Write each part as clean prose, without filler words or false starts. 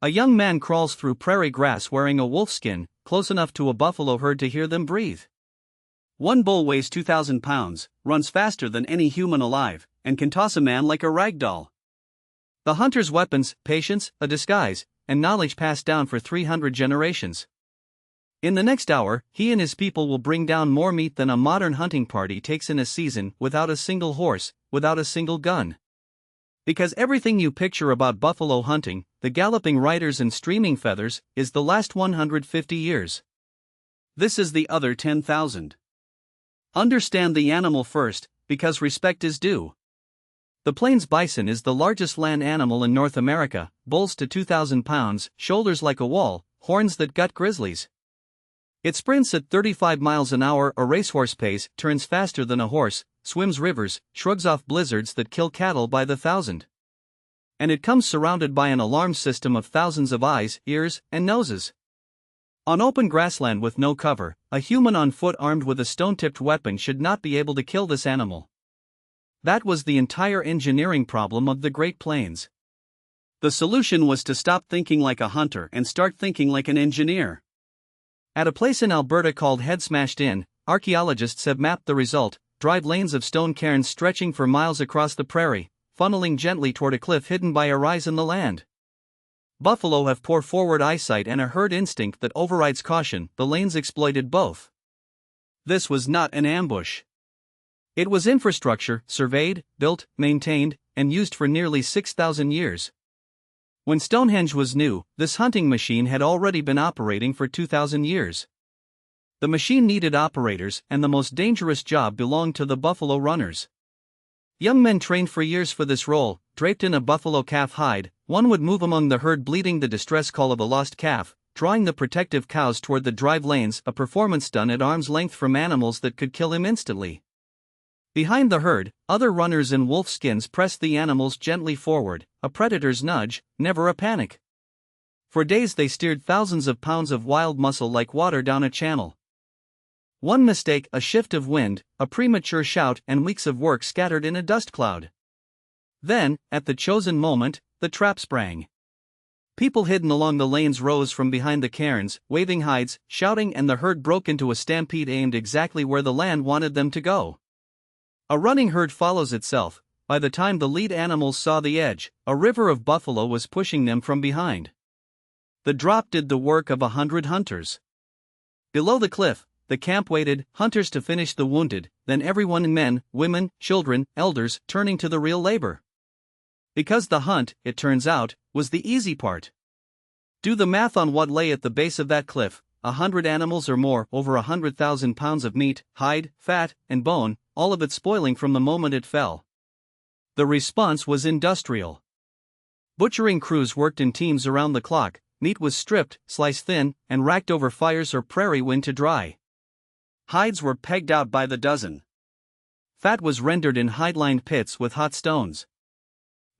A young man crawls through prairie grass wearing a wolfskin, close enough to a buffalo herd to hear them breathe. One bull weighs 2,000 pounds, runs faster than any human alive, and can toss a man like a rag doll. The hunter's weapons, patience, a disguise, and knowledge passed down for 300 generations. In the next hour, he and his people will bring down more meat than a modern hunting party takes in a season, without a single horse, without a single gun. Because everything you picture about buffalo hunting, the galloping riders and streaming feathers, is the last 150 years. This is the other 10,000. Understand the animal first, because respect is due. The plains bison is the largest land animal in North America, bulls to 2,000 pounds, shoulders like a wall, horns that gut grizzlies. It sprints at 35 miles an hour, a racehorse pace, turns faster than a horse, swims rivers, shrugs off blizzards that kill cattle by the thousand. And it comes surrounded by an alarm system of thousands of eyes, ears, and noses. On open grassland with no cover, a human on foot armed with a stone-tipped weapon should not be able to kill this animal. That was the entire engineering problem of the Great Plains. The solution was to stop thinking like a hunter and start thinking like an engineer. At a place in Alberta called Head Smashed Inn, archaeologists have mapped the result: drive lanes of stone cairns stretching for miles across the prairie, funneling gently toward a cliff hidden by a rise in the land. Buffalo have poor forward eyesight and a herd instinct that overrides caution. The lanes exploited both. This was not an ambush. It was infrastructure, surveyed, built, maintained, and used for nearly 6,000 years. When Stonehenge was new, this hunting machine had already been operating for 2,000 years. The machine needed operators, and the most dangerous job belonged to the buffalo runners. Young men trained for years for this role, draped in a buffalo calf hide. One would move among the herd bleating the distress call of a lost calf, drawing the protective cows toward the drive lanes, a performance done at arm's length from animals that could kill him instantly. Behind the herd, other runners in wolfskins pressed the animals gently forward, a predator's nudge, never a panic. For days they steered thousands of pounds of wild muscle like water down a channel. One mistake, a shift of wind, a premature shout, and weeks of work scattered in a dust cloud. Then, at the chosen moment, the trap sprang. People hidden along the lanes rose from behind the cairns, waving hides, shouting, and the herd broke into a stampede aimed exactly where the land wanted them to go. A running herd follows itself. By the time the lead animals saw the edge, a river of buffalo was pushing them from behind. The drop did the work of 100 hunters. Below the cliff, the camp waited, hunters to finish the wounded, then everyone, men, women, children, elders, turning to the real labor. Because the hunt, it turns out, was the easy part. Do the math on what lay at the base of that cliff: 100 animals or more, over 100,000 pounds of meat, hide, fat, and bone, all of it spoiling from the moment it fell. The response was industrial. Butchering crews worked in teams around the clock. Meat was stripped, sliced thin, and racked over fires or prairie wind to dry. Hides were pegged out by the dozen. Fat was rendered in hide-lined pits with hot stones.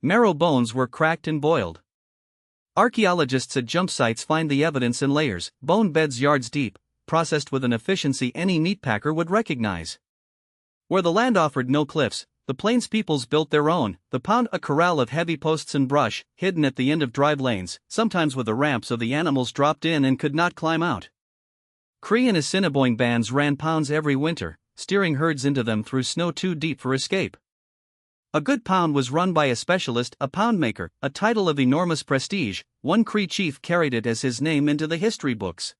Marrow bones were cracked and boiled. Archaeologists at jump sites find the evidence in layers, bone beds yards deep, processed with an efficiency any meatpacker would recognize. Where the land offered no cliffs, the plains peoples built their own. The pound, a corral of heavy posts and brush, hidden at the end of drive lanes, sometimes with a ramp so the animals dropped in and could not climb out. Cree and Assiniboine bands ran pounds every winter, steering herds into them through snow too deep for escape. A good pound was run by a specialist, a pound maker, a title of enormous prestige. One Cree chief carried it as his name into the history books.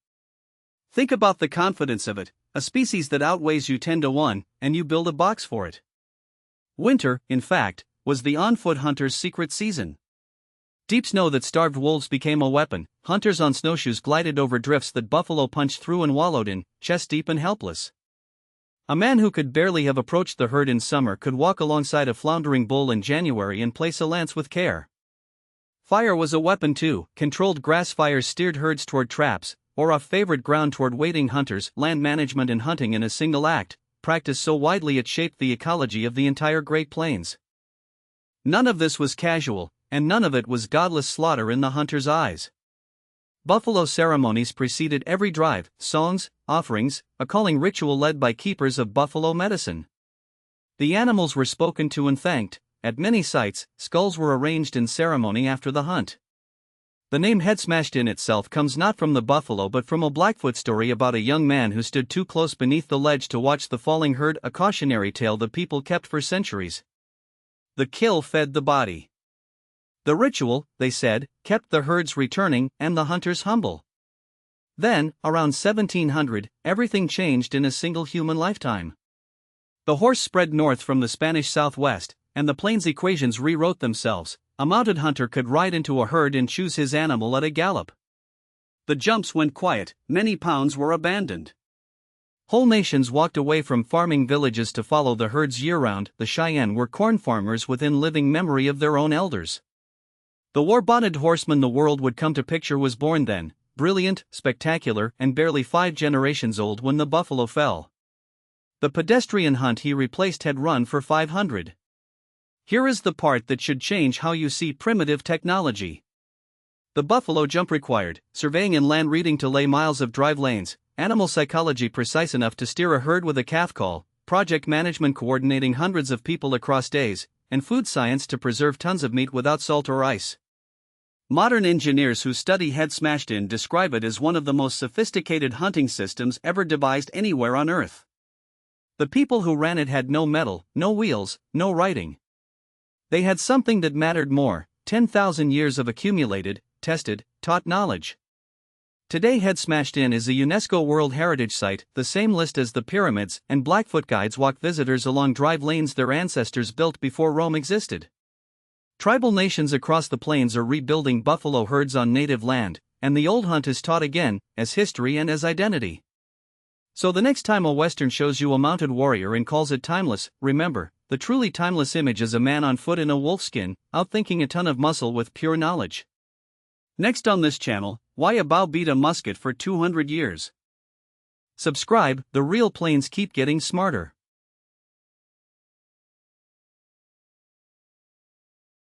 Think about the confidence of it, a species that outweighs you 10 to 1, and you build a box for it. Winter, in fact, was the on-foot hunter's secret season. Deep snow that starved wolves became a weapon. Hunters on snowshoes glided over drifts that buffalo punched through and wallowed in, chest deep and helpless. A man who could barely have approached the herd in summer could walk alongside a floundering bull in January and place a lance with care. Fire was a weapon too. Controlled grass fires steered herds toward traps, or off favored ground toward waiting hunters. Land management and hunting in a single act, practiced so widely it shaped the ecology of the entire Great Plains. None of this was casual, and none of it was godless slaughter in the hunter's eyes. Buffalo ceremonies preceded every drive: songs, offerings, a calling ritual led by keepers of buffalo medicine. The animals were spoken to and thanked. At many sites, skulls were arranged in ceremony after the hunt. The name head smashed in itself comes not from the buffalo but from a Blackfoot story about a young man who stood too close beneath the ledge to watch the falling herd, a cautionary tale the people kept for centuries. The kill fed the body. The ritual, they said, kept the herds returning and the hunters humble. Then, around 1700, everything changed in a single human lifetime. The horse spread north from the Spanish southwest, and the plains equations rewrote themselves. A mounted hunter could ride into a herd and choose his animal at a gallop. The jumps went quiet, many pounds were abandoned. Whole nations walked away from farming villages to follow the herds year-round. The Cheyenne were corn farmers within living memory of their own elders. The war-bonneted horseman the world would come to picture was born then, brilliant, spectacular, and barely 5 generations old when the buffalo fell. The pedestrian hunt he replaced had run for 500. Here is the part that should change how you see primitive technology. The buffalo jump required surveying and land reading to lay miles of drive lanes, animal psychology precise enough to steer a herd with a calf call, project management coordinating hundreds of people across days, and food science to preserve tons of meat without salt or ice. Modern engineers who study head smashed in describe it as one of the most sophisticated hunting systems ever devised anywhere on Earth. The people who ran it had no metal, no wheels, no writing. They had something that mattered more: 10,000 years of accumulated, tested, taught knowledge. Today Head Smashed In is a UNESCO World Heritage Site, the same list as the pyramids, and Blackfoot guides walk visitors along drive lanes their ancestors built before Rome existed. Tribal nations across the plains are rebuilding buffalo herds on native land, and the old hunt is taught again, as history and as identity. So the next time a Western shows you a mounted warrior and calls it timeless, remember, the truly timeless image is a man on foot in a wolfskin, outthinking a ton of muscle with pure knowledge. Next on this channel, why a bow beat a musket for 200 years. Subscribe, the real plains keep getting smarter.